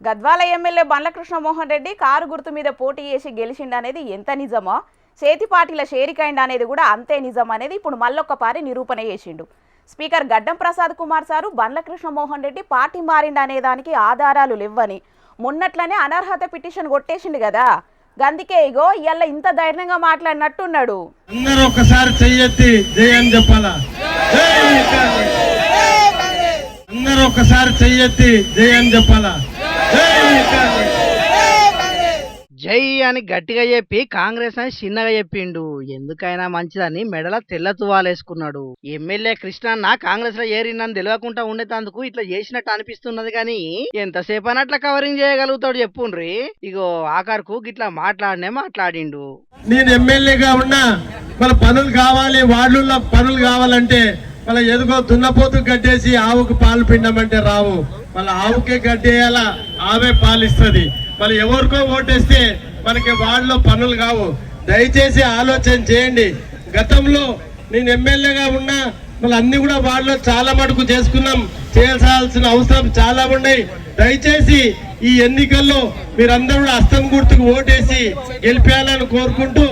Gadwal MLA బండ్ల Krishnamohan Reddy car గుర్తు మీద పోటీ చేసి గెలిచిండనేది ఎంత నిజమో, చేతి పార్టీల షేరికైండ్ అనేది కూడా అంతే నిజం అనేది ఇప్పుడు మళ్ళొక్కపారి నిరూపణ చేసిండు. స్పీకర్ గడ్డం ప్రసాద్ కుమార్ సారు బండ్ల కృష్ణమోహన్ రెడ్డి పార్టీ మారిండనే దానికి ఆధారాలు లేవని మొన్నట్లనే అనర్హత పిటిషన్ కొట్టేసిండు కదా. గందుకే ఇగో ఇవాళ ఇంత ధైర్యంగా మాట్లాడినట్టున్నాడు. అందరూ ఒకసారి చెయ్యెత్తి జై అని చెప్పాలా? అందరూ ఒకసారి చెయ్యెత్తి జై అని చెప్పాలా? జై అని గట్టిగా చెప్పి కాంగ్రెస్ అని చిన్నగా చెప్పిండు. ఎందుకైనా మంచిదని మెడల తెల్ల తువాలేసుకున్నాడు. ఎమ్మెల్యే కృష్ణన్న కాంగ్రెస్ లో ఏరినని తెలియకుండా ఉండేందుకు ఇట్లా చేసినట్టు అనిపిస్తున్నది కానీ ఎంతసేపు అని అట్లా కవరింగ్ చేయగలుగుతాడు చెప్పుండ్రి. ఇగో ఆఖరుకు గిట్లా మాట్లాడిండు. నేను ఎమ్మెల్యేగా ఉన్నా మన పనులు కావాలి, వార్డుల్లో పనులు కావాలంటే వాళ్ళ ఎదుగో దున్నపోతు గడ్డేసి ఆవుకు పాలు పిండమంటే రావు. వాళ్ళ ఆవుకే గడ్డేయాలా, ఆవే పాలిస్తుంది. వాళ్ళు ఎవరికో ఓటేస్తే మనకి వార్డులో పనులు కావు. దయచేసి ఆలోచన చేయండి. గతంలో నేను ఎమ్మెల్యేగా ఉన్నా మళ్ళీ అన్ని కూడా వార్డులో చాలా మటుకు చేసుకున్నాం. చేయాల్సిన అవసరం చాలా ఉన్నాయి. దయచేసి ఈ ఎన్నికల్లో మీరందరూ హస్తం గుర్తుకు ఓటేసి గెలిపేయాలని కోరుకుంటూ,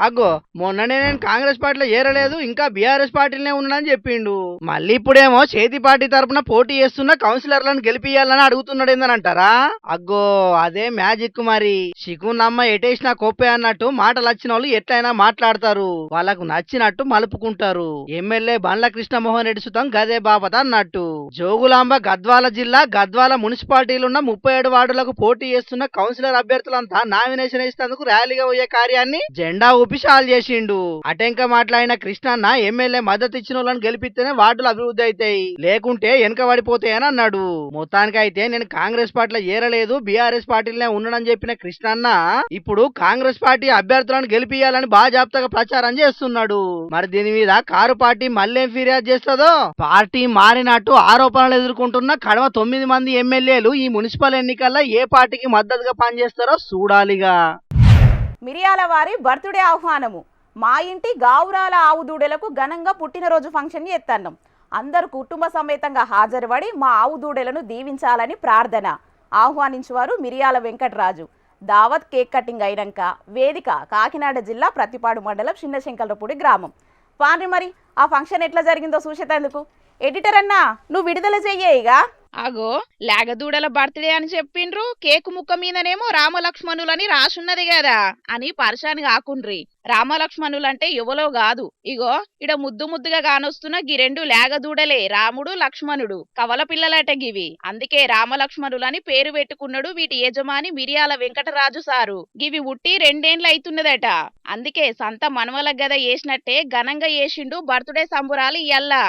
అగ్గో మొన్ననే నేను కాంగ్రెస్ పార్టీలో ఏరలేదు, ఇంకా బీఆర్ఎస్ పార్టీలోనే ఉన్నానని చెప్పిండు. మళ్ళీ ఇప్పుడేమో చేతి పార్టీ తరపున పోటీ చేస్తున్న కౌన్సిలర్లను గెలిపియాలని అడుగుతున్నాడు ఏందనంటారా? అగ్గో అదే మ్యాజిక్ మరి. శికునమ్మ ఎటేసినా కొప్పే అన్నట్టు మాటలు వచ్చిన వాళ్ళు ఎట్లయినా మాట్లాడతారు, వాళ్ళకు నచ్చినట్టు మలుపుకుంటారు. ఎమ్మెల్యే బండ్ల కృష్ణమోహన్ రెడ్డి సుతం గదే బాపత అన్నట్టు. జోగులాంబ గద్వాల జిల్లా గద్వాల మున్సిపాలిటీలున్న 37 వార్డులకు పోటీ చేస్తున్న కౌన్సిలర్ అభ్యర్థులంతా నామినేషన్ ఇస్తేందుకు ర్యాలీగా పోయే కార్యాన్ని జెండా ఉపశాలు చేసిండు. అటెంక మాట్లాడిన కృష్ణన్న ఎమ్మెల్యే మద్దతు ఇచ్చిన వాళ్ళని గెలిపిస్తేనే వార్డులు అభివృద్ధి అవుతాయి, లేకుంటే వెనకబడిపోతాయని అన్నాడు. మొత్తానికైతే నేను కాంగ్రెస్ పార్టీలో ఏరలేదు, బీఆర్ఎస్ పార్టీలోనే ఉన్నానని చెప్పిన కృష్ణన్న ఇప్పుడు కాంగ్రెస్ పార్టీ అభ్యర్థులను గెలిపియాలని బాజాప్తగా ప్రచారం చేస్తున్నాడు. మరి దీని మీద కారు పార్టీ మళ్ళేం ఫిర్యాదు చేస్తుందో? పార్టీ మారినట్టు ఆరోపణలు ఎదుర్కొంటున్న కడవ 9 మంది ఎమ్మెల్యేలు ఈ మున్సిపల్ ఎన్నికల్లో ఏ పార్టీకి మద్దతుగా పనిచేస్తారో చూడాలిగా. మిరియాల వారి బర్త్డే ఆహ్వానము. మా ఇంటి గావురాల ఆవు దూడలకు ఘనంగా పుట్టినరోజు ఫంక్షన్ చేస్తున్నాం. అందరూ కుటుంబ సమేతంగా హాజరుపడి మా ఆవు దూడలను దీవించాలని ప్రార్థన. ఆహ్వానించేవారు మిరియాల వెంకటరాజు. దావత్ కేక్ కటింగ్ అయినాక వేదిక కాకినాడ జిల్లా ప్రతిపాడు మండలం చిన్నశంకలపూడి గ్రామం. పాండ్రి మరి ఆ ఫంక్షన్ ఎట్లా జరిగిందో చూసేటందుకు ఎడిటర్ అన్నా నువ్వు విడుదల చెయ్యేయిగా. అగో లేగదూడల బర్త్డే అని చెప్పిండ్రు, కేకు ముక్క మీదనేమో రామలక్ష్మణులని రాసున్నది కదా అని పరిశాని కాకుండ్రి. రామలక్ష్మణులంటే ఎవలో కాదు, ఇగో ఇడ ముద్దు ముద్దుగా కానొస్తున్న గి 2 లేగదూడలే రాముడు లక్ష్మణుడు. కవల పిల్లలట గివి, అందుకే రామలక్ష్మణులని పేరు పెట్టుకున్నాడు వీటి యజమాని మిరియాల వెంకటరాజు సారు. గివి ఉట్టి 2 ఏండ్లు అవుతున్నదట, అందుకే సంత మనవల గద వేసినట్టే ఘనంగా వేసిండు బర్త్డే సంబురాలు ఇయ్యల్లా.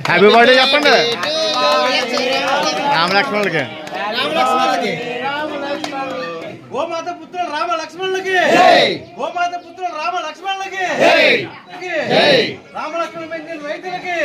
హ్యాపీ బర్త్డే చెప్పండి రామలక్ష్మణులకి. గోమాత పుత్రులు రామ లక్ష్మణులకి, గోమాత పుత్రులు రామ లక్ష్మణులకి, రామలక్ష్మణ వైద్యులకి.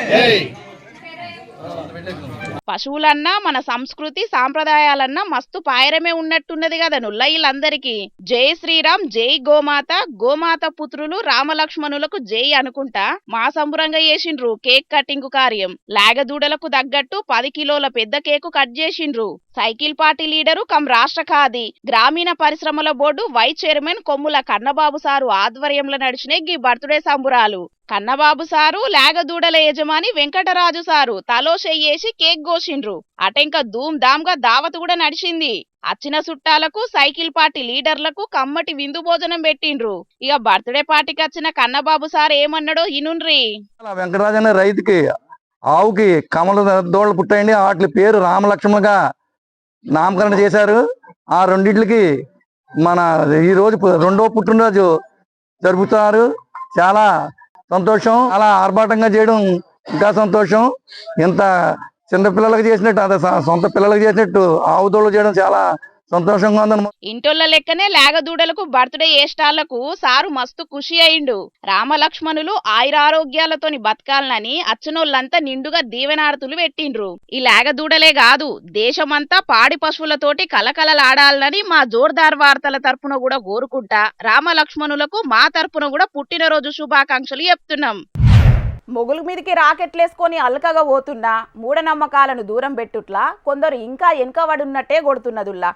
పశువులన్నా మన సంస్కృతి సాంప్రదాయాలన్నా మస్తు పాయరమే ఉన్నట్టున్నది కదా నుల్లయిలందరికీ. జై శ్రీరామ్, జై గోమాత, గోమాత పుత్రులు రామలక్ష్మణులకు జై అనుకుంటా మా సంబురంగా చేసిండ్రు కేక్ కటింగ్ కార్యం. లేగదూడలకు తగ్గట్టు 10 కిలోల పెద్ద కేకు కట్ చేసిండ్రు. సైకిల్ పార్టీ లీడరు కమ్ రాష్ట్ర ఖాదీ గ్రామీణ పరిశ్రమల బోర్డు వైస్ చైర్మన్ కొమ్ముల కన్నబాబు సారు ఆధ్వర్యంలో నడిచిన ఈ బర్త్డే సంబురాలు. కన్నబాబు సారు లేగదూడల యజమాని వెంకటరాజు సారు తలో చెయ్యేసి కేక్ కోసిండ్రు. అటెంక ధూమ్ ధామ్ గా దావత్ కూడా నడిచింది. అచ్చిన చుట్టాలకు సైకిల్ పార్టీ లీడర్లకు కమ్మటి విందు భోజనం పెట్టిండ్రు. ఇక బర్త్డే పార్టీకి వచ్చిన కన్నబాబు సార్ ఏమన్నాడో ఇనుండ్రి. వెంకటరాజు అనే రైతుకి ఆవుకి కమల దోళ్ళు పుట్టాయండి, వాటి పేరు రామలక్ష్మణుగా నామకరణ చేశారు. ఆ రెండింటికి మన ఈ రోజు 2వ పుట్టినరోజు జరుపుతున్నారు. చాలా సంతోషం. అలా ఆర్భాటంగా చేయడం ఇంకా సంతోషం. ఇంత చిన్న పిల్లలకు చేసినట్టు, అదే సొంత పిల్లలకు చేసినట్టు ఆవుదోళ్ళు చేయడం చాలా సంతోషంగా ఉందన్నమాట. ఇంటోళ్ళ లెక్కనే లేగదూడలకు బర్త్డే ఏష్టాళ్లకు సారు మస్తు ఖుషి అయిండు. రామలక్ష్మణులు ఆయురారోగ్యాలతోని బతకాలనని అచ్చనోళ్ళంతా నిండుగా దీవెనార్తులు పెట్టిండ్రు. ఈ లేగదూడలే కాదు దేశమంతా పాడి పశువులతోటి కలకలలాడాలని మా జోర్దార్ వార్తల తరపున కూడా కోరుకుంటా రామలక్ష్మణులకు మా తరపున కూడా పుట్టినరోజు శుభాకాంక్షలు చెప్తున్నాం. మొగుల మీదకి రాకెట్లేసుకొని అల్కగా పోతున్నా మూఢనమ్మకాలను దూరం పెట్టుట్లా కొందరు ఇంకా వెనుకబడున్నట్టే కొడుతున్నదుల్లా.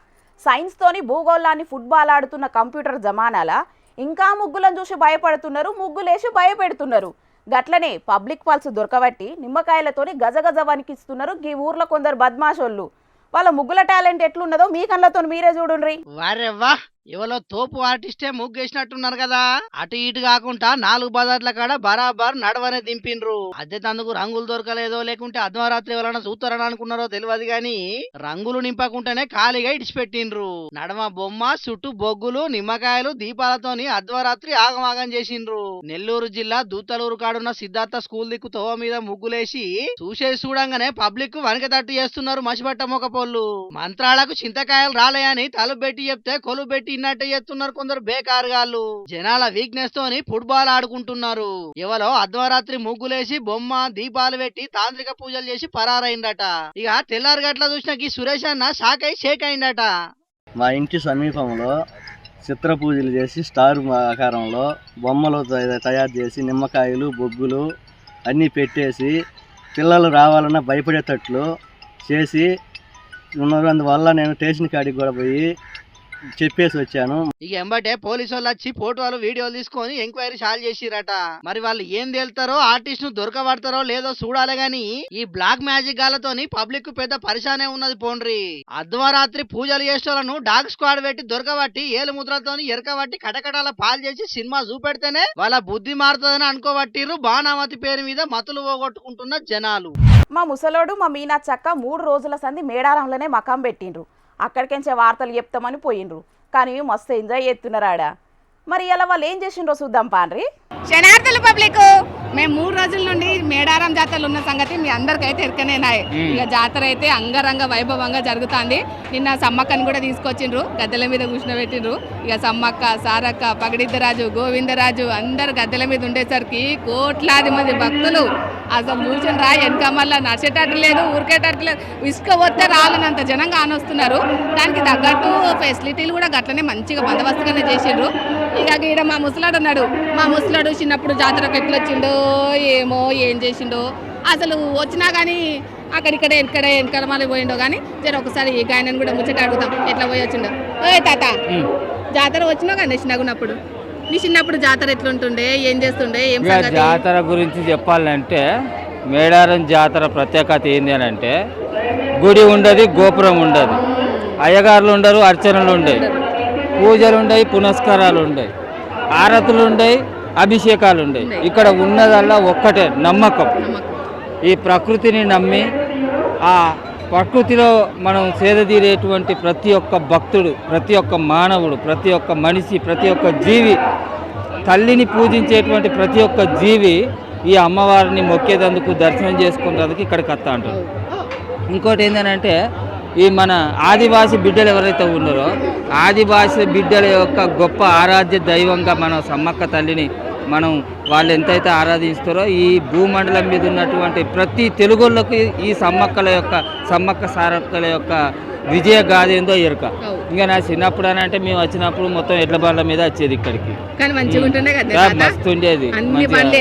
సైన్స్తోని భూగోళాన్ని ఫుట్బాల్ ఆడుతున్న కంప్యూటర్ జమానాల ఇంకా ముగ్గులను చూసి భయపడుతున్నారు, ముగ్గులేసి భయపెడుతున్నారు. గట్లనే పబ్లిక్ పల్స్ దొరకబట్టి నిమ్మకాయలతోని గజగజ వణికిస్తున్నారు ఈ ఊర్లో కొందరు బద్మాషోళ్ళు. వాళ్ళ ముగ్గుల టాలెంట్ ఎట్లున్నదో మీ కళ్ళతో మీరే చూడుండ్రి. వారెవ్వా, ఎవరో తోపు ఆర్టిస్టే ముగ్గేసినట్టున్నారు కదా. అటు ఇటు కాకుండా 4 బజార్ల కాడ బరాబర్ నడవనే దింపిండ్రు. అద్దె తందుకు రంగులు దొరకలేదో లేకుంటే అర్ధరాత్రి ఎవరైనా చూస్తారని అనుకున్నారో తెలియదు గాని రంగులు నింపకుంటేనే ఖాళీగా ఇడిచిపెట్టిండ్రు. నడమ బొమ్మ, చుట్టూ బొగ్గులు, నిమ్మకాయలు, దీపాలతోని అర్ధరాత్రి ఆగమాగం చేసిండ్రు. నెల్లూరు జిల్లా దూతలూరు కాడున్న సిద్ధార్థ స్కూల్ దిక్కు తోవ మీద ముగ్గులేసి చూడంగానే పబ్లిక్ వణికెతట్టు చేస్తున్నారు మసిబట్ట మొకపోళ్ళు. మంత్రాలకు చింతకాయలు రాలేయని తలుపు పెట్టి చెప్తే కొలు పెట్టి ఇన్నట్టే చేస్తున్నారు కొందరు బేకారుగాళ్ళు. జనాల వీక్నెస్ తోని ఫుట్బాల్ ఆడుకుంటున్నారు. ఎవరో అర్ధరాత్రి ముగ్గులేసి బొమ్మ, దీపాలు పెట్టి తాంత్రిక పూజలు చేసి పరారైందట. ఇక తెల్లారి గట్ల చూసిన ఈ సురేష్ అన్న షాక్ అయి షేక్ అయిందట. మా ఇంటి సమీపంలో చిత్ర పూజలు చేసి స్టార్ ఆకారంలో బొమ్మలు తయారు చేసి నిమ్మకాయలు, బొగ్గులు అన్నీ పెట్టేసి పిల్లలు రావాలన్నా భయపడేటట్లు చేసి ఉన్నారు. అందువల్ల నేను స్టేషన్ కాడికి కూడా పోయి చెప్పేసి వచ్చాను. ఇక ఎంబటే పోలీసు వాళ్ళు వచ్చి ఫోటోలు, వీడియోలు తీసుకొని ఎంక్వైరీ సాల్వ్ చేసిరట. మరి వాళ్ళు ఏం తేలుతారో, ఆర్టిస్ట్ ను దొరకబడతారో లేదో చూడాలి గాని ఈ బ్లాక్ మ్యాజిక్ గాలతోని పబ్లిక్ పెద్ద పరిశానే ఉన్నది పోండ్రి. అర్ధరాత్రి పూజలు చేసేవాళ్ళను డాగ్ స్క్వాడ్ పెట్టి దొరకబట్టి ఏలు ముద్రలతోని ఎరకబట్టి కటకటాల పాలు చేసి సినిమా చూపెడితేనే వాళ్ళ బుద్ధి మారుతుందని అనుకోబట్టిర్రు. బాణామతి పేరు మీద మతులు పోగొట్టుకుంటున్న జనాలు. మా ముసలోడు మా మీనా చక్క 3 రోజుల సంది మేడారంలోనే మకాం పెట్టిండ్రు. అక్కడికించే వార్తలు చెప్తామని పోయిండ్రు, కానీ మస్తు ఎంజాయ్ చేస్తున్నారాడ. మరి ఇలా వాళ్ళు ఏం చేసిండ్రో చూద్దాం పాండ్రి. శనార్థుల పబ్లిక్, మేము 3 రోజుల నుండి మేడారం జాతరలు ఉన్న సంగతి మీ అందరికైతే ఎరకనేనాయి. ఇక జాతర అయితే అంగరంగ వైభవంగా జరుగుతుంది. నిన్న సమ్మక్కని కూడా తీసుకొచ్చిండ్రు, గద్దెల మీద కూర్చునబెట్టిండ్రు. ఇక సమ్మక్క, సారక్క, పగడిద్దరాజు, గోవిందరాజు అందరు గద్దెల మీద ఉండేసరికి కోట్లాది మంది భక్తులు అసలు చూసిన రా వెనక మళ్ళీ నడిచేటట్టు లేదు, ఊరికేటట్టు లేదు, ఇసుక వస్తే రాలనంత జనం కానొస్తున్నారు. దానికి తగ్గట్టు ఫెసిలిటీలు కూడా గట్లనే మంచిగా బందోబస్తుగానే చేసిండ్రు. ఇక ఈడ మా ముసలాడు ఉన్నాడు. మా ముసలాడు చిన్నప్పుడు జాతరకు ఎట్లా వచ్చిండో ఏమో, ఏం చేసిండో అసలు వచ్చినా కానీ అక్కడిక్కడ వెనకడ మళ్ళీ పోయిండో కానీ జర ఒకసారి ఈ గాయనని కూడా ముచ్చట అడుగుతాం ఎట్లా పోయి వచ్చిండో. ఓ తాత, జాతర వచ్చినావు కానీ చిన్నగున్నప్పుడు నీ చిన్నప్పుడు జాతర ఎట్లుంటుండే, ఏం చేస్తుండే, ఏం సంగతి? జాతర గురించి చెప్పాలంటే మేడారం జాతర ప్రత్యేకత ఏంది అని అంటే గుడి ఉండదు, గోపురం ఉండదు, అయ్యగారులు ఉండరు, అర్చనలు ఉండవు, పూజలు ఉండయి, పునస్కారాలు ఉండయి, ఆరతులు ఉండయి, అభిషేకాలు ఉండయి. ఇక్కడ ఉన్నదల్లా ఒక్కటే నమ్మకం. ఈ ప్రకృతిని నమ్మి ఆ ప్రకృతిలో మనం సేదతీరేటువంటి ప్రతి ఒక్క భక్తుడు, ప్రతి ఒక్క మానవుడు, ప్రతి ఒక్క మనిషి, ప్రతి ఒక్క జీవి, తల్లిని పూజించేటువంటి ప్రతి ఒక్క జీవి ఈ అమ్మవారిని మొక్కేదందుకు, దర్శనం చేసుకునేందుకు ఇక్కడికి వస్తా అంటారు. ఇంకోటి ఏంటంటే ఈ మన ఆదివాసి బిడ్డలు ఎవరైతే ఉన్నారో ఆదివాసి బిడ్డల యొక్క గొప్ప ఆరాధ్య దైవంగా మనం సమ్మక్క తల్లిని మనం వాళ్ళు ఎంతైతే ఆరాధిస్తారో ఈ భూమండలం మీద ఉన్నటువంటి ప్రతి తెలుగుళ్ళకి ఈ సమ్మక్క సారక్కల యొక్క విజయ గాథ ఏందో ఎరుక. ఇంకా నా చిన్నప్పుడు అని అంటే మేము వచ్చినప్పుడు మొత్తం ఎడ్ల బండ్ల మీద వచ్చేది ఇక్కడికి, కానీ మంచిగా ఉంటుండే కదా, మస్తు ఉండేది. అన్ని బండి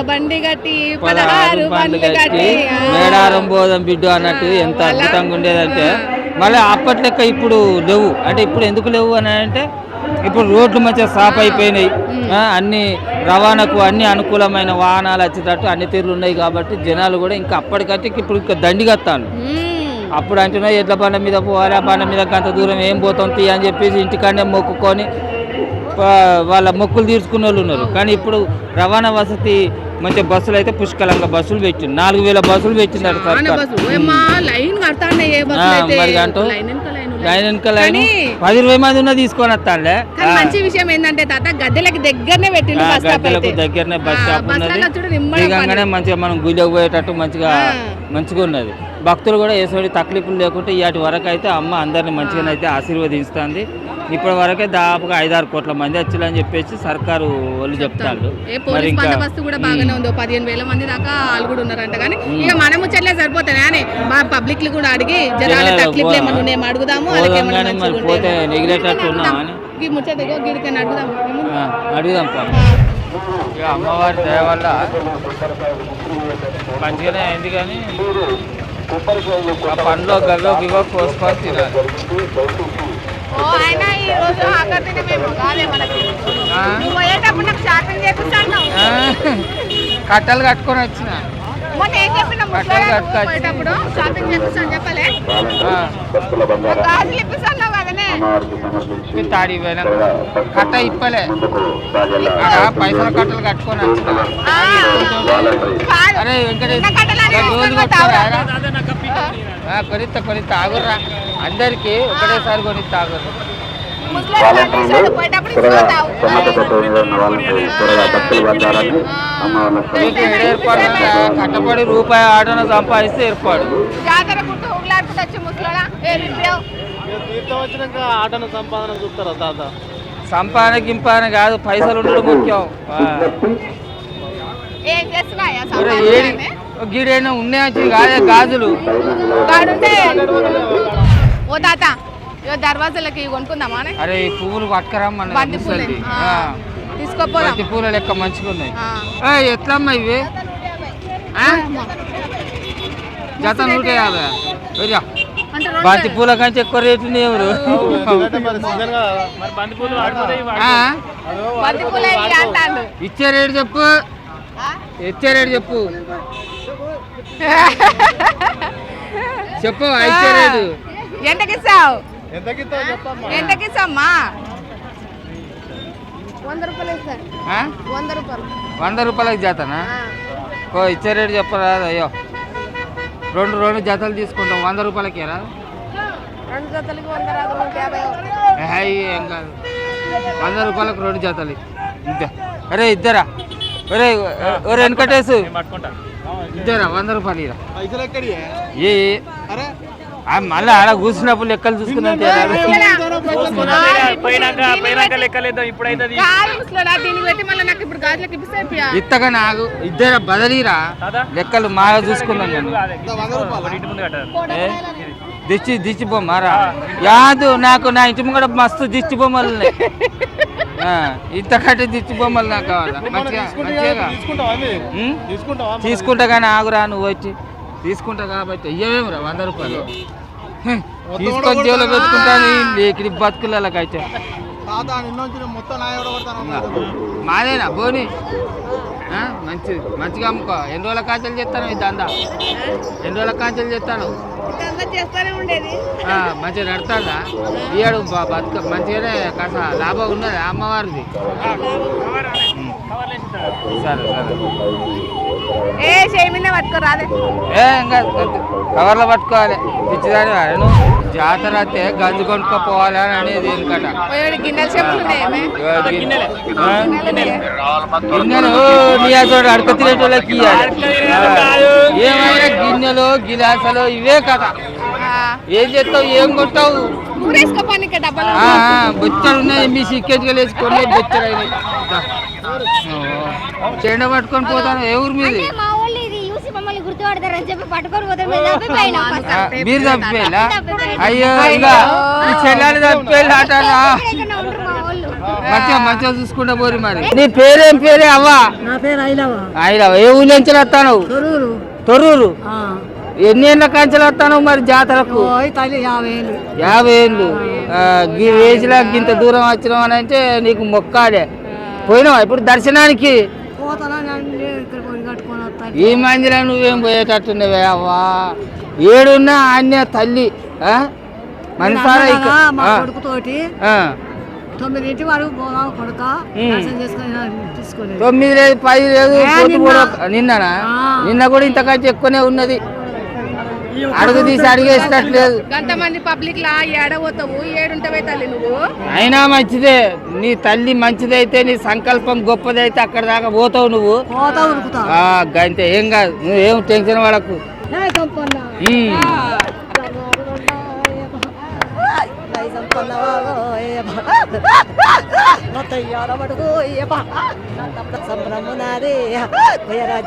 బండి కట్టి 16 బండ్లు కట్టి మేడారం బోధం బిడ్డు అన్నట్టు ఎంత అద్భుతంగా ఉండేదంటే మళ్ళీ అప్పట్లెక్క ఇప్పుడు లేవు. అంటే ఇప్పుడు ఎందుకు లేవు అని అంటే ఇప్పుడు రోడ్లు మంచిగా సాఫ్ అయిపోయినాయి, అన్ని రవాణాకు అన్ని అనుకూలమైన వాహనాలు వచ్చేటట్టు అన్ని తీరులు ఉన్నాయి కాబట్టి జనాలు కూడా ఇంకా అప్పటికంటే ఇప్పుడు ఇంకా దండిగత్తాను. అప్పుడు అంటున్నా ఎడ్ల బండ మీద పోవాలి, ఆ బండ మీద అంత దూరం ఏం పోతాం తీ అని చెప్పేసి ఇంటికాడే మొక్కుకొని వాళ్ళ మొక్కులు తీర్చుకునే వాళ్ళు ఉన్నారు. కానీ ఇప్పుడు రవాణా వసతి మంచి బస్సులు అయితే పుష్కలంగా బస్సులు పెట్టింది, 4000 బస్సులు పెట్టింది. మరి అంటూ లైన్ వెనక లైన్ 10-20 మంది ఉన్నా తీసుకొని వస్తానులే. మంచి విషయం ఏంటంటే తాత గద్దెలకు దగ్గరనే పెట్టిండు, గద్దెలకు దగ్గరనే బస్ స్టాప్ ఉన్నది. దిగంగానే మంచిగా మనం గుళ్ళకి పోయేటట్టు మంచిగా ఉన్నది. భక్తులు కూడా ఏసోడి తక్లీఫులు లేకుంటే ఇవాటి వరకు అయితే అమ్మ అందరిని మంచిగానైతే ఆశీర్వదిస్తుంది. ఇప్పటి వరకే దాదాపుగా 5-6 కోట్ల మంది వచ్చారని చెప్పేసి సర్కారు వాళ్ళు చెప్తారు. మరి ఇంకా కూడా బాగానే ఉంది, 15,000 మంది దాకా వాళ్ళు కూడా ఉన్నారంట. కానీ ఇక మనం ముచ్చట్లే సరిపోతాయి అని పబ్లిక్ కూడా అడిగి జనాల తక్లీఫ్లు ఏమన్నా అడుగుదాము, పోతే నెగిలేటట్టు ఉన్నామని ముచ్చట అడుగుదాం. అడుగుదాం. ఇక అమ్మవారి దయ వల్ల మంచిగానే అయింది, కానీ ఆ పండ్లో గవ్వ గివ్వ కోసుకొని తినాలి. ఓ ఆయన ఈ రోజు ఆఖరిని మేము కాలే మనకి నువ్వు పోయేటప్పుడు నాకు షాపింగ్ చేపిస్తాను. కట్టలు కట్టుకొని వచ్చిన. మొన్న ఏం చెప్పిన పోయేటప్పుడు షాపింగ్ చేపిస్తాను చెప్పలే, గాజులు ఇప్పిస్తాను కదనే. తాడి పోయినా కట్ట ఇప్పలే, పైసల కట్టలు కట్టుకొని వచ్చిన. అరే కొనిత్త కొనిత్త ఆగుర్రా, అందరికి ఒకటేసారి కొనిత్త ఆగుర్రా. ఏర్పాటు కట్టబడి రూపాయి ఆటన సంపాదిస్తే ఏర్పాడు. సంపాదన గింపాదన కాదు, పైసలు ఉండడం ముఖ్యం. గీడైనా ఉన్నాయి కాదే గాజులు. ఓ తాత దర్వాజాలకి కొనుక్కుందామా? అరే ఈ పువ్వులు పట్టుకరమ్మా, తీసుకోపోతే పూల లెక్క మంచిగా ఉన్నాయి. ఎట్లమ్మా ఇవి? జత 150. బంతి పూల కంటే ఎక్కువ రేటు ఎవరు? ఇచ్చే రేటు చెప్పు, ఇచ్చే రేటు చెప్పు, చెప్పు ఇచ్చే రేటు. ఎంతకిస్తావు? ఎంతకిస్తామ్మా? 100 రూపాయలు ఇస్తారు. 100 రూపాయలు. 100 రూపాయలకి జతనా? ఓ ఇచ్చే రేటు చెప్పరాదు. అయ్యో రెండు జతలు తీసుకుంటాం, 100 రూపాయలకి రా. 2 జతలకి 100 రాదు, 150. ఏం కాదు, 100 రూపాయలకు 2 జతలు ఇంతే. అరే ఇద్దరా, ఒరే వెనకటేసు ఇద్దరా 100 రూపాయలు ఇరా. మళ్ళీ ఆడ కూర్చున్నప్పుడు లెక్కలు చూసుకున్నాం. ఇత్తగా నాకు ఇద్దరు బదలీరా లెక్కలు మా చూసుకున్నాం. దిష్టి బొమ్మరా యాదు నాకు, నా ఇంటి ముంగడ మస్తు దిష్టి బొమ్మలు ఉన్నాయి. ఇంతకంటే దిష్టి బొమ్మలు నాకు కావాలా? మంచిగా తీసుకుంటా కానీ ఆగురా, నువ్వు వచ్చి తీసుకుంటా కాబట్టి ఇయ్యవేమిరా 100 రూపాయలు తీసుకొని జేబులో పెట్టుకుంటాను. లేకి బతుకులకైతే మాదేనా బోని మంచిగా అమ్ముకో. ఎన్ని రోజుల కాంచెలు చేస్తాను ఈ దందా? ఎన్ని రోజుల కాంచెలు చేస్తాను? మంచిగా నడుతుందా? ఇయ్యాడు బతుక మంచిగానే కాస్త లాభం ఉన్నది అమ్మవారిది. సరే ఇంకా కవర్లో పట్టుకోవాలి. పిచ్చిదాని వాడు జాతర అయితే గంజు కొనుక్కోపోవాలి అని అనేది ఎందుకట. గిన్నెలు నియాసోడు అడక తినేటోళ్ళకి ఇవ్వాలి. ఏమైనా గిన్నెలు గిలాసలు ఇవే కదా. ఏం చేస్తావు, ఏం కొట్టావు? బొచ్చడు ఉన్నాయి, మీ సిక్కెట్టుగా వేసుకొని బొచ్చడు అయినాయి. చెండ పట్టుకొని పోతాను. ఏ ఊరు మీది? మీరు తప్పిపోయినా? అయ్యో ఇక చెల్లాలి తప్పిపోయి ఆటనా. మంచిగా చూసుకుంటా పోరి. మరి నీ పేరేం పేరే అవ్వా? ఐలవ. ఏ ఊళ్ళో నుంచి వస్తాను? తొర్రూరు. ఎన్ని ఏళ్ళ కంచెలు వస్తాను మరి జాతరకు? 50 ఏళ్ళు. ఈ వేసిలా ఇంత దూరం వచ్చినావు అని అంటే నీకు మొక్కాడే. పోయినావా ఇప్పుడు దర్శనానికి? ఈ మందిలో నువ్వేం పోయేటట్టున్నావే అవ్వా. ఏడున్నా ఆన్య తల్లి మనసారా 9 వరకు కొడుక 9 లేదు 10 లేదు. నిన్ననా? నిన్న కూడా ఇంతకంటే ఎక్కువనే ఉన్నది. అడుగు తీసి అడిగేసేటట్లేదు. గంతమంది పబ్లిక్ లా ఏడబోతావు, ఏడుంటవే తల్లి నువ్వు. అయినా మంచిదే, నీ తల్లి మంచిదైతే నీ సంకల్పం గొప్పదైతే అక్కడ దాకా పోతావు నువ్వు. గంతే, ఏం కాదు, నువ్వేం టెన్షన్ పడకు.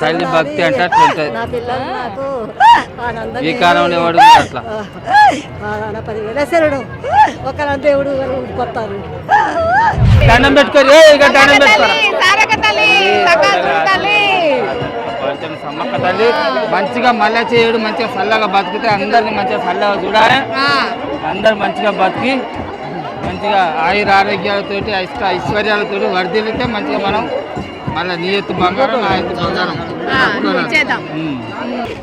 తల్లి భక్తి అంటే అట్లుంటది. ఈ కాలంలో ఎవడు అట్లా ఒక దేవుడు కొత్తారు. దండం పెట్టుకోరు, ఇక దండం పెట్టుకోరు. తల్లి సకల చూడు తల్లి కొంచెం సమ్మక్క తల్లి మంచిగా మళ్ళా చేయడు మంచిగా చల్లగా బతికితే అందరిని మంచిగా చల్లగా చూడాలి. అందరు మంచిగా బతికి మంచిగా ఆయుర ఆరోగ్యాలతోటి ఐశ్వర్యాలతో వర్ధిల్లితే మంచిగా మనం మళ్ళీ నీ ఎత్తు బంగారం నా ఎత్తు బంగారం చేద్దాం.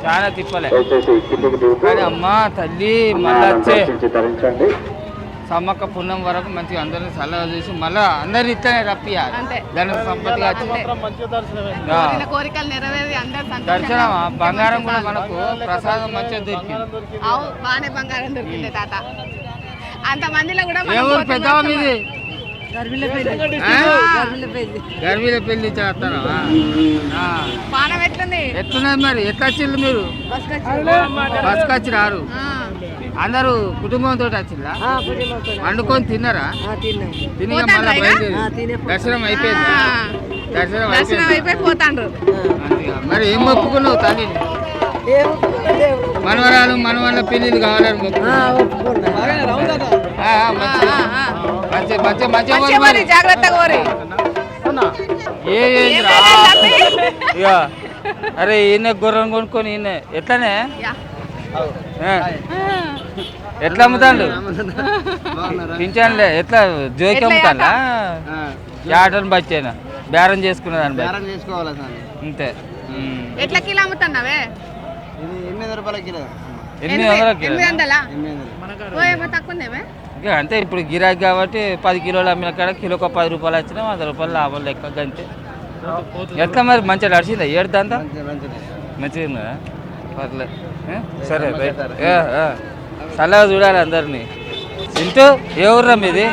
చాలా తిప్పలే కానీ అమ్మ తల్లి మళ్ళా వచ్చే సమ్మక్క పుణ్యం వరకు మంచిగా అందరిని చల్లగా చూసి మళ్ళా అందరిని ఇట్లనే రప్పియాలి. అంతే. దానికి సంపత్తిగా కోరికలు నెరవేరి అందరు దర్శనం బంగారం కూడా మనకు ప్రసాదం మంచిగా దొరికింది. బాగానే బంగారం దొరికింది తాత. అంత మందిలో కూడా ఏ ఊరు పెద్దవా మీది? గర్వీల పెళ్లి చేస్తారా? బాణం ఎట్లుంది ఎట్లున్నది మరి? ఎట్లా వచ్చిండ్రు మీరు? బస్కి వచ్చి రారు అందరూ కుటుంబంతో వచ్చిందా? వండుకొని తిన్నారా? తిని మళ్ళీ బయలుదేరి దర్శనం అయిపోయింది. దర్శనం అయిపోయి పోతాండ్రు. మరి ఏం మొక్కుకున్నావు తల్లిని? మనవరాలు మనవాళ్ళ పెళ్లిళ్ళు కావాలని జాగ్రత్తగా ఇక అరే ఈయన గుర్రం కొనుక్కొని ఈయన ఎట్లనే ఎట్లా అమ్ముతాడు? పింఛన్లే ఎట్లా జోకి అమ్ముతాడా? ఆటోని బచ్చేనా బేరం చేసుకున్నదాన్ని అంతే. ఎట్లా కిలో అమ్ముతున్నావే? 800 కిలో. అంతే ఇప్పుడు గిరాకీ కాబట్టి 10 కిలోలు అమ్మిన కాడ కిలోకి 10 రూపాయలు వచ్చినా 100 రూపాయలు లాభం లెక్క అంతే. ఎట్లా మరి మంచిగా నడిచిందా ఏడుదంతా? మంచిగా ఉందా? పర్లేదు సరే రైట్. చల్లగా చూడాలి అందరినీ. ఇంటూ ఏ ఊర్రా మీది?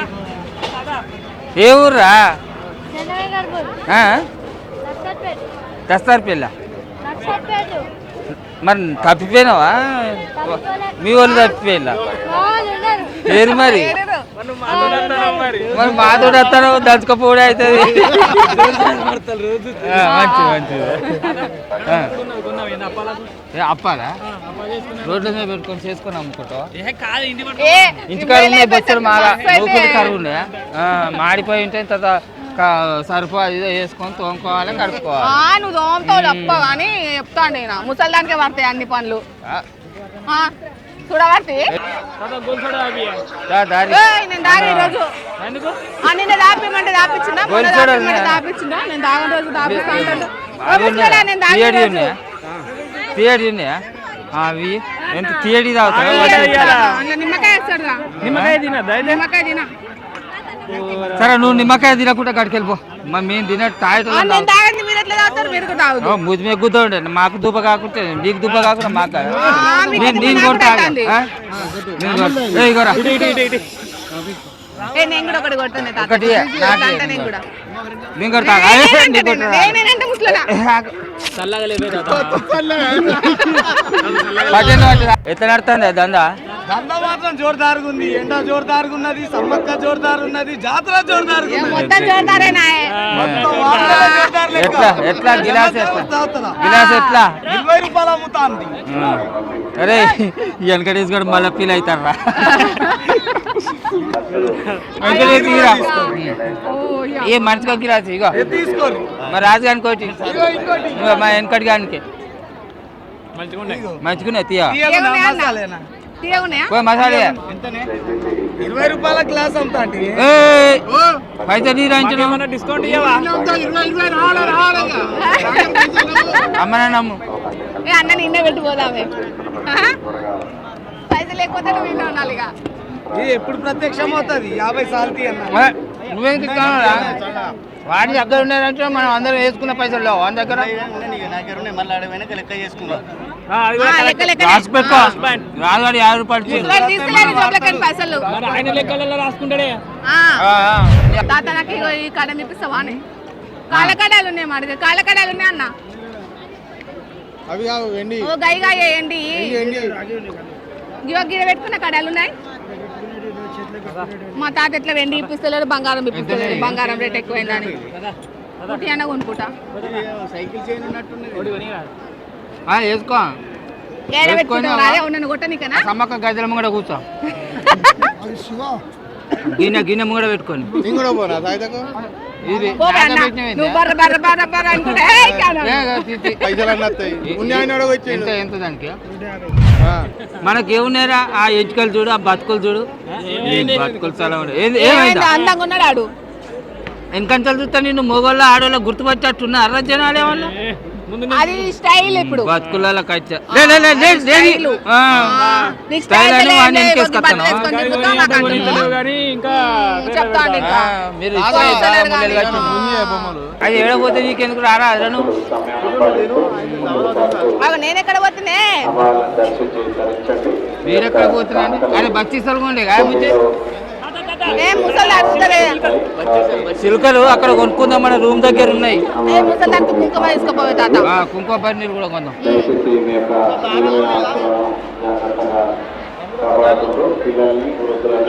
ఏ ఊర్రా? దస్తార్పల్లి. మరి తప్పిపోయినావా? మీ వాళ్ళు తప్పిపోయినా పేరు మరి మరి మాతోడు వస్తాను దంచుకపోవడే అవుతుంది. మంచిది మంచిది. అప్పాలా రోడ్ల మీద పెట్టుకొని చేసుకొని అమ్ముకుంటావా? ఇంటికాడ ఉన్నాయి బొచ్చలు మాగా నూకులు కరువు ఉన్నాయా? మాడిపోయి ఉంటే తర్వాత సరుపు అది వేసుకొని తోముకోవాలి కడుక్కోవాలి. నువ్వు తోముతావు తప్ప కానీ చెప్తాను నేను ముసలిదానికే పడతాయి అన్ని పనులు చూడబట్టి. నేను దాగా ఈరోజు నిన్న దాపిమంటే దాపించిందా దాపించిందా? నేను దాగ రోజు దాపిస్తాను. తీయడి ఉన్నాయా? అవి ఎంత తీయడి తాగుతావు? నిమ్మకాయ వేస్తాడు. నిమ్మకాయ తినా. సరే నువ్వు నిమ్మకాయ తినకుండా గడికెళ్ళిపో. మేము తినట్టు ముది మీద గుద్ద ఉండే మాకు దుబ్బ కాకుంటే నీకు దుబ్బ కాకుండా మాకు నేను కొట్టా. ఒకటి నేను కొడతా. ఎట్లా నడుతుంది దందా? మాత్రం జోరుదారుగా ఉంది. ఎండ జోరుదారుగా ఉన్నది. సమ్మక్క జోరుదారు ఉన్నది. జాతర జోరుదారుగా ఎట్లా ఎట్లా గిలాస్ గిలాస్ ఎట్లా 20 రూపాయలు అమ్ముతాంది. అరే వెనకడేసి కూడా మళ్ళీ ఫీల్ అవుతారా? ఏ మనిషిగా గిలాస్ ఇగో తీసుకోండి. మా రాజుగానికి ఒకటి మా వెనకటి గానికి మంచిగున్నాయి తీయ మసాలా 20 రూపాయల గ్లాస్ అమ్ముతా. పైసలు తీరాంచడం డిస్కౌంట్ అమ్మనా నమ్ము. అన్న నిన్నే పెట్టిపోదామే పైసలు లేకపోతే నువ్వు నిన్న ఉండాలి. ఎప్పుడు ప్రత్యక్షం అవుతుంది 50 సార్లు అన్న. నువ్వేం కావాలా? వాడి దగ్గర ఉన్నారంటే మనం అందరం వేసుకున్న పైసలు లేవు వాళ్ళ దగ్గర. రాసి పెట్టుకో. రాగాడు 50 రూపాయలు పైసలు తాత నాకు ఈ కడ నిప్పిస్తావా అని కాళ్ళకడాలు ఉన్నాయి మాట కాళ్ళకడాలు ఉన్నాయి అన్న. ఓ గైగా వేయండి. గివ గిర పెట్టుకున్న కడాలు ఉన్నాయి. మా తాత ఎట్లా వెండి ఇప్పిస్తలేడు బంగారం ఇప్పిస్తలేడు. బంగారం రేట్ ఎక్కువైందని ఒకటి అన్న కొనుక్కుంటా. వేసుకో కొట్ట నీకనా సమ్మక్క గజల ముంగడ కూర్చో. గిన్నె ముంగడ పెట్టుకొని నేను కూడా పోనా తాయితకు ఇది పో బే అన్న. నువ్వు బర్ర బర్ర బర్ర బర్ర అనుకుంటే ఏయ్ కాను. పైసలు అన్నీ వస్తాయి ఉన్నాయని వచ్చి ఎంత దానికి మనకేమున్నారా ఆ ఎంచుకలు చూడు ఆ బతుకులు చూడు బతుకులు చాలా ఉన్నాయి ఏమైంది? అందంగా ఉన్నాడు ఆడు. వెనకంచెలు చూస్తా నిన్ను మొగోళ్ళ ఆడోళ్ళ గుర్తుపట్టేట్టున్నా అర్ర జనాలు ఏమన్నా అది స్టైల్ ఇప్పుడు. బతుకులలో నీకు స్టైల్ లేదు, ఒక బట్టలు వేసుకొని తిరుగుతావు, నాకు అంటున్నావు. చెప్తాను ఇంకా. మీరు అది ఏడపోతే నీకెందుకు రారా అదను అగో నేను ఎక్కడ పోతున్నా? మీరెక్కడ పోతున్నాండి అరే బచ్చి సలుగుండే కాకపోతే నేను ముసలి అడుగుతారే. చిలుకలు అక్కడ కొనుక్కుందాం మన రూమ్ దగ్గర ఉన్నాయి నేను ముసలి అంత కుంకుమ తీసుకుపోవే తాత. కుంకుమ పన్నీరు కూడా కొందాం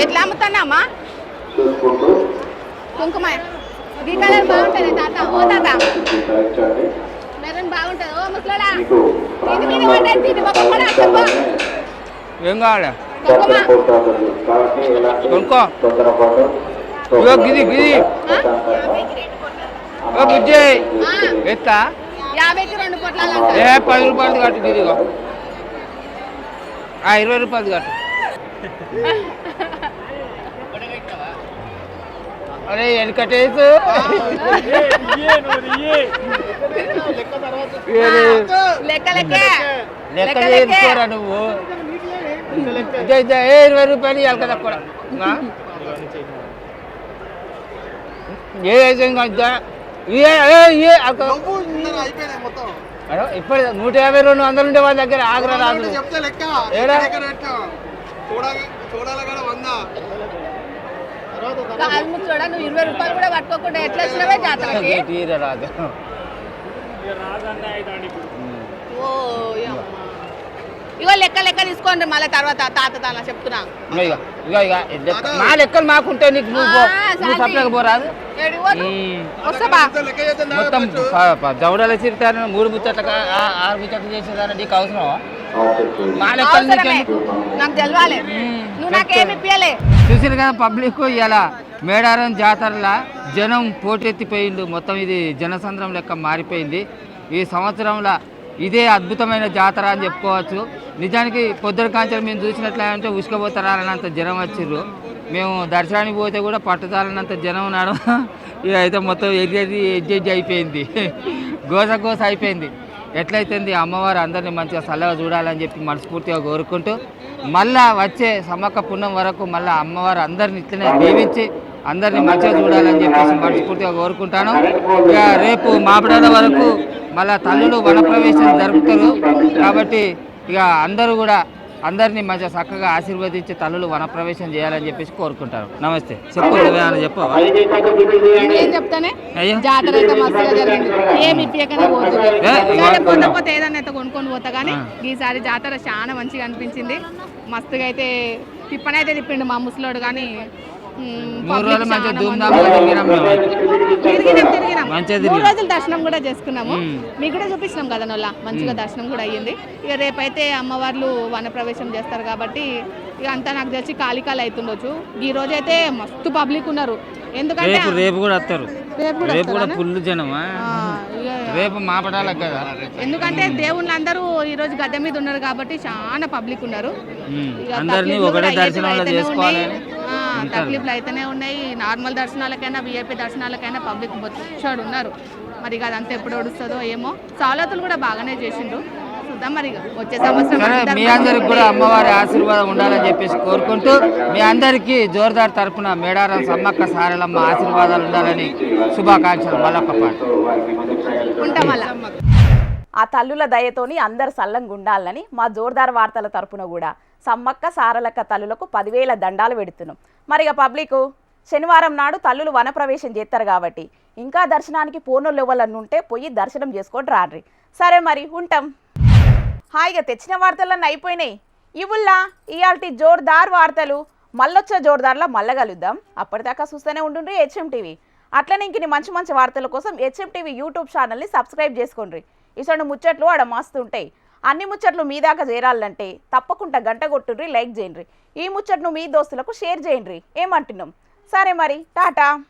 ఎట్లా అమ్ముతానమ్మా కుంకుమ? ఈ కలర్ బాగుంటుంది తాత. ఓ తాత మెరూన్ బాగుంటుంది. ఓ ముసలోడా దీని మీద పడ్డాయి, దీని మొక్క కూడా అక్కడిపో. ఏం కావాలి కుంకుమ కొనుక్కో ఇగో గిది గిది ఓ బుజ్జి ఎత్తా 50కి 2 పొట్లాలు ఏ 10 రూపాయలు కట్టు గిదిగో 20 రూపాయలు కట్టు అరే వెనకటేసు లెక్క లెక్కే లెక్క చేసుకోరా నువ్వు 20 రూపాయలు ఇవ్వాలి కదా కూడా ఇప్పుడు 150 200 ఉండే వాళ్ళ దగ్గర ఆగ్రా రాదు చూడ నువ్వు 20 రూపాయలు కూడా పట్టుకోకుండా ఎట్లా వచ్చినవే జాతరకి? తీర రాదు ఓ యమ్మ. ఇగో లెక్క లెక్క తీసుకోండి మళ్ళీ తర్వాత తాత తాన చెప్తున్నా. మా లెక్కలు మాకుంటే నీకు నువ్వు సప్లైకి పోరాదు మొత్తం జవడాలు చిరుతాను 3 ముచ్చట్ల 6 ముచ్చట్లు చేసేదాన్ని నీకు అవసరమా మా లెక్కలు నాకు తెలవాలి. నువ్వు నాకేమి ఇప్పియలే. చూసారు కదా పబ్లిక్ ఇలా మేడారం జాతరలా జనం పోటెత్తిపోయిండు. మొత్తం ఇది జనసంద్రం లెక్క మారిపోయింది. ఈ సంవత్సరంలో ఇదే అద్భుతమైన జాతర అని చెప్పుకోవచ్చు. నిజానికి పొద్దున కాంచెలు మేము చూసినట్లయితే ఉసుకపోతారన్నంత జనం వచ్చిర్రు. మేము దర్శనానికి పోతే కూడా పట్టుదలన్నంత జనం ఉన్నాడు. ఇక అయితే మొత్తం ఎగ్జెడ్జి అయిపోయింది, గోస అయిపోయింది. ఎట్లయితుంది అమ్మవారు అందరినీ మంచిగా చల్లగా చూడాలని చెప్పి మనస్ఫూర్తిగా కోరుకుంటూ మళ్ళా వచ్చే సమ్మక్క పుణ్యం వరకు మళ్ళీ అమ్మవారు అందరిని ఇట్లనే దీవించి అందరినీ మంచిగా చూడాలని చెప్పేసి మనస్ఫూర్తిగా కోరుకుంటాను. ఇక రేపు మాపడాల వరకు మళ్ళా తల్లులు వనప్రవేశం జరుపుతారు కాబట్టి ఇక అందరూ కూడా అందరినీ మంచిగా చక్కగా ఆశీర్వదించి తల్లులు వనప్రవేశం చేయాలని చెప్పేసి కోరుకుంటారు. నమస్తే చెప్పు చెప్పు ఏం చెప్తానే జాతర అయితే మస్తుగా జరిగింది. ఏమి ఇప్పకనే పోతే ఏదన్నా అయితే కొనుక్కొని పోతా కానీ ఈసారి జాతర చాలా మంచిగా అనిపించింది. మస్తుగా అయితే తిప్పనైతే తిప్పిండు మా ముసలోడు కానీ 3 రోజులు మంచిగా ధూమ్ధామ్ తిరిగినాం. 3 రోజులు దర్శనం కూడా చేసుకున్నాము. మీకు కూడా చూపించినాం కదా నోళ్ళ మంచిగా దర్శనం కూడా అయ్యింది. ఇక రేపైతే అమ్మవార్లు వనప్రవేశం చేస్తారు కాబట్టి ఇక అంతా నాకు తెలిసి ఖాళీ అవుతుండొచ్చు. ఈ రోజు అయితే మస్తు పబ్లిక్ ఉన్నారు. ఎందుకంటే రేపు కూడా వస్తారు. రేపు కూడా ఫుల్ జనమా రేపు మాపడాలి కదా. ఎందుకంటే దేవుళ్ళు అందరూ ఈ రోజు గద్దె మీద ఉన్నారు కాబట్టి చాలా పబ్లిక్ ఉన్నారు. అందరినీ ఒకటే దర్శనంలో చేసుకోవాలి. తక్లీఫ్లు అయితేనే ఉన్నాయి. నార్మల్ దర్శనాలకైనా విఐపి దర్శనాలకైనా పబ్లిక్ బొచ్చాడు ఉన్నారు. మరి అదంతా ఎప్పుడు ఒడుస్తుందో ఏమో. సవలతులు కూడా బాగానే చేసిండ్రు. చూద్దాం మరి వచ్చే సంవత్సరం మీ అందరికి కూడా అమ్మవారి ఆశీర్వాదం ఉండాలని చెప్పేసి కోరుకుంటూ మీ అందరికీ జోర్దార్ తరఫున మేడారం సమ్మక్క సారలమ్మ ఆశీర్వాదాలు ఉండాలని శుభాకాంక్షలు. ఉంటాం అలా. ఆ తల్లుల దయతోని అందరు సల్లంగా ఉండాలని మా జోర్దార్ వార్తల తరపున కూడా సమ్మక్క సారలక్క తల్లులకు 10,000 దండాలు పెడుతున్నాం. మరి పబ్లిక్ శనివారం నాడు తల్లులు వనప్రవేశం చేస్తారు కాబట్టి ఇంకా దర్శనానికి పోనోళ్ళు ఎవరన్నా ఉంటే పోయి దర్శనం చేసుకొని రాండ్రి. సరే మరి ఉంటాం. హాయిగా తెచ్చిన వార్తలన్నీ అయిపోయినాయి. ఇవుల్లా ఇయాల్టి జోర్దార్ వార్తలు మళ్ళొచ్చే జోర్దార్లో మళ్ళీ కలుద్దాం. అప్పటిదాకా చూస్తూనే ఉంటుండ్రి హెచ్ఎం టీవీ. అట్లనే ఇంక మంచి మంచి వార్తల కోసం హెచ్ఎం టీవీ యూట్యూబ్ ఛానల్ని సబ్స్క్రైబ్ చేసుకోండి. ఇసండు ముచ్చట్లు ఆడ మస్తు ఉంటాయి. అన్ని ముచ్చట్లు మీ దాకా చేరాలంటే తప్పకుండా గంట కొట్టుర్రి, లైక్ చేయండి. ఈ ముచ్చట్ను మీ దోస్తులకు షేర్ చేయండి. ఏమంటున్నాం? సరే మరి, టాటా.